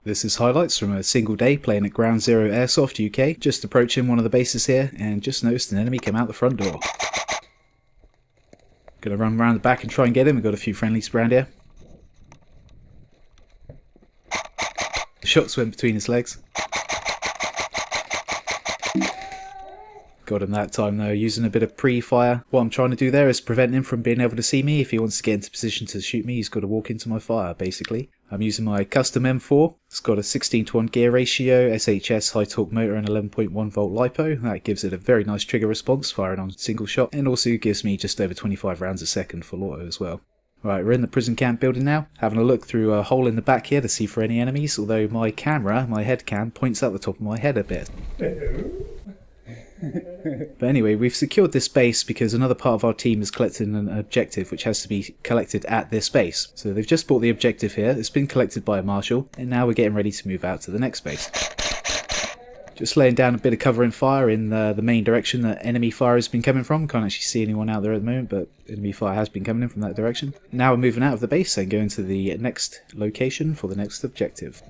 This is highlights from a single day playing at Ground Zero Airsoft UK. Just approaching one of the bases here and just noticed an enemy come out the front door. Gonna run around the back and try and get him. We've got a few friendlies around here. The shots went between his legs. Got him that time though, using a bit of pre-fire. What I'm trying to do there is prevent him from being able to see me. If he wants to get into position to shoot me, he's got to walk into my fire, basically. I'm using my custom M4. It's got a 16:1 gear ratio, SHS high torque motor and 11.1 volt LiPo. That gives it a very nice trigger response, firing on single shot, and also gives me just over 25 rounds a second full auto as well. Right, we're in the prison camp building now, having a look through a hole in the back here to see for any enemies, although my camera, my head cam, points out the top of my head a bit. But anyway, we've secured this base because another part of our team has collected an objective which has to be collected at this base. So they've just bought the objective here, it's been collected by a marshal, and now we're getting ready to move out to the next base. Just laying down a bit of cover and fire in the main direction that enemy fire has been coming from. Can't actually see anyone out there at the moment, but enemy fire has been coming in from that direction. Now we're moving out of the base and going to the next location for the next objective.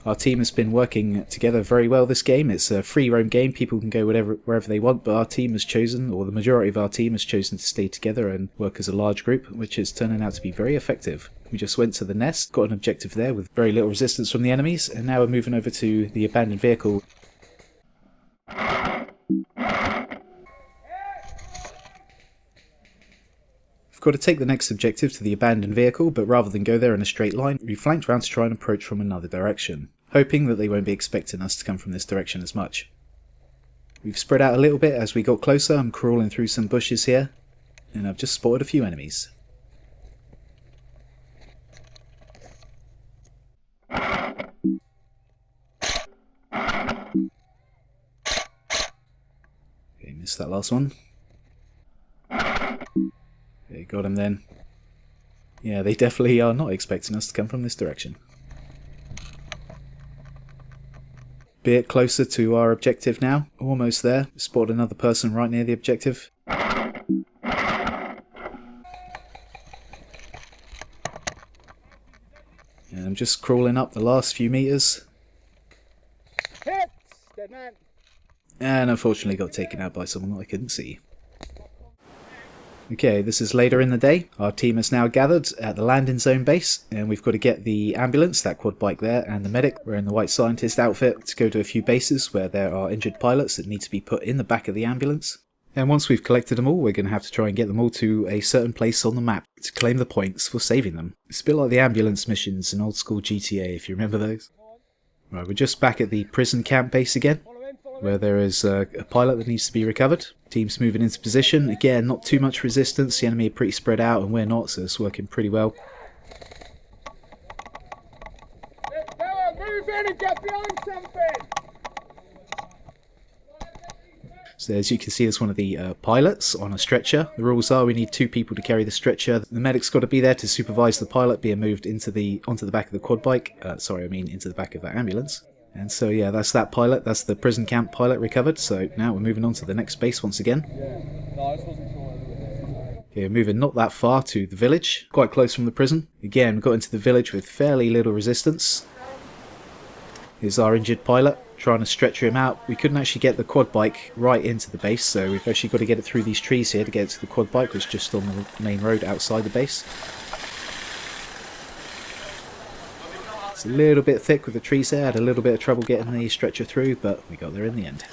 Our team has been working together very well this game. It's a free roam game, people can go wherever they want, but our team has chosen, or the majority of our team has chosen to stay together and work as a large group, which is turning out to be very effective. We just went to the nest, got an objective there with very little resistance from the enemies, and now we're moving over to the abandoned vehicle. We've got to take the next objective to the abandoned vehicle, but rather than go there in a straight line, we flanked around to try and approach from another direction, hoping that they won't be expecting us to come from this direction as much. We've spread out a little bit as we got closer. I'm crawling through some bushes here, and I've just spotted a few enemies. Okay, missed that last one. Okay, got him then. Yeah, they definitely are not expecting us to come from this direction. Bit closer to our objective now. Almost there. Spotted another person right near the objective. And I'm just crawling up the last few meters. Hits! Dead man. And unfortunately got taken out by someone that I couldn't see. Okay, this is later in the day. Our team has now gathered at the landing zone base, and we've got to get the ambulance, that quad bike there, and the medic. We're in the white scientist outfit to go to a few bases where there are injured pilots that need to be put in the back of the ambulance. And once we've collected them all, we're going to have to try and get them all to a certain place on the map to claim the points for saving them. It's a bit like the ambulance missions in old school GTA, if you remember those. Right, we're just back at the prison camp base again, where there is a pilot that needs to be recovered. Team's moving into position. Again, not too much resistance. The enemy are pretty spread out and we're not, so it's working pretty well. Move in and get behind something! So as you can see, there's one of the pilots on a stretcher. The rules are we need 2 people to carry the stretcher. The medic's got to be there to supervise the pilot being moved onto the back of the quad bike. Into the back of that ambulance. And so yeah, that's that pilot, that's the prison camp pilot recovered, so now we're moving on to the next base once again. Okay, we're moving not that far to the village, quite close from the prison. Again, we got into the village with fairly little resistance. Here's our injured pilot, trying to stretcher him out. We couldn't actually get the quad bike right into the base, so we've actually got to get it through these trees here to get it to the quad bike, which is just on the main road outside the base. It's a little bit thick with the trees there, had a little bit of trouble getting the stretcher through, but we got there in the end.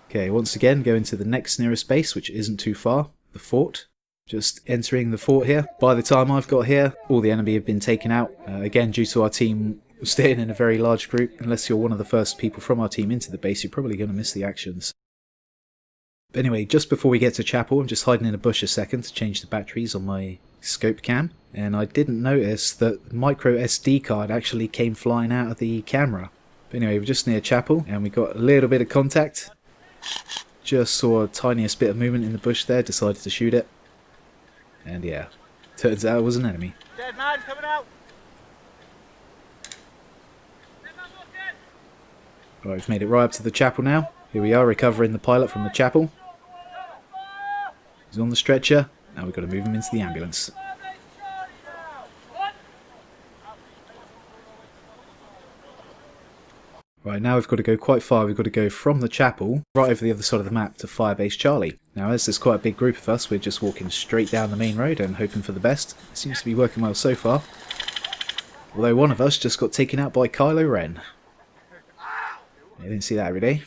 Okay, once again going to the next nearest base, which isn't too far, the fort. Just entering the fort here. By the time I've got here, all the enemy have been taken out. Again, due to our team staying in a very large group, unless you're one of the first people from our team into the base, you're probably going to miss the actions. But anyway, just before we get to chapel, I'm just hiding in a bush a second to change the batteries on my scope cam, and I didn't notice that the micro SD card actually came flying out of the camera. But anyway, we're just near chapel and we got a little bit of contact. Just saw a tiniest bit of movement in the bush there, decided to shoot it, and yeah, turns out it was an enemy. Dead man coming out! Right, we've made it right up to the chapel now. Here we are, recovering the pilot from the chapel. He's on the stretcher. Now we've got to move him into the ambulance. Right, now we've got to go quite far. We've got to go from the chapel right over the other side of the map to Firebase Charlie. Now, as there's quite a big group of us, we're just walking straight down the main road and hoping for the best. It seems to be working well so far. Although one of us just got taken out by Kylo Ren. You didn't see that every day.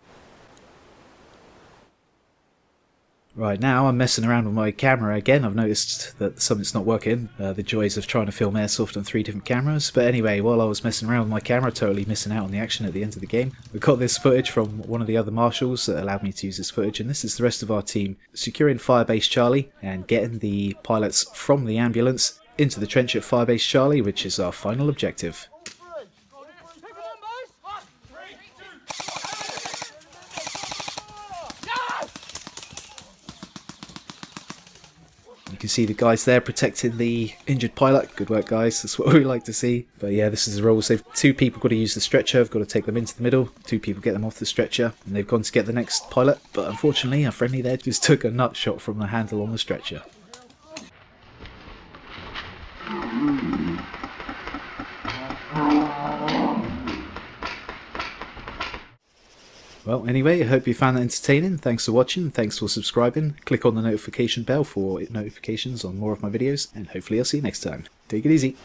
Right, now I'm messing around with my camera again. I've noticed that something's not working. The joys of trying to film airsoft on 3 different cameras. But anyway, while I was messing around with my camera, totally missing out on the action at the end of the game, we got this footage from one of the other marshals that allowed me to use this footage. And this is the rest of our team securing Firebase Charlie and getting the pilots from the ambulance into the trench at Firebase Charlie, which is our final objective. You can see the guys there protecting the injured pilot. Good work, guys. That's what we like to see. But yeah, this is the rules. They've 2 people got to use the stretcher. I've got to take them into the middle. 2 people get them off the stretcher. And they've gone to get the next pilot. But unfortunately, our friendly there just took a nut shot from the handle on the stretcher. Well, anyway, I hope you found that entertaining. Thanks for watching. Thanks for subscribing. Click on the notification bell for notifications on more of my videos. And hopefully I'll see you next time. Take it easy.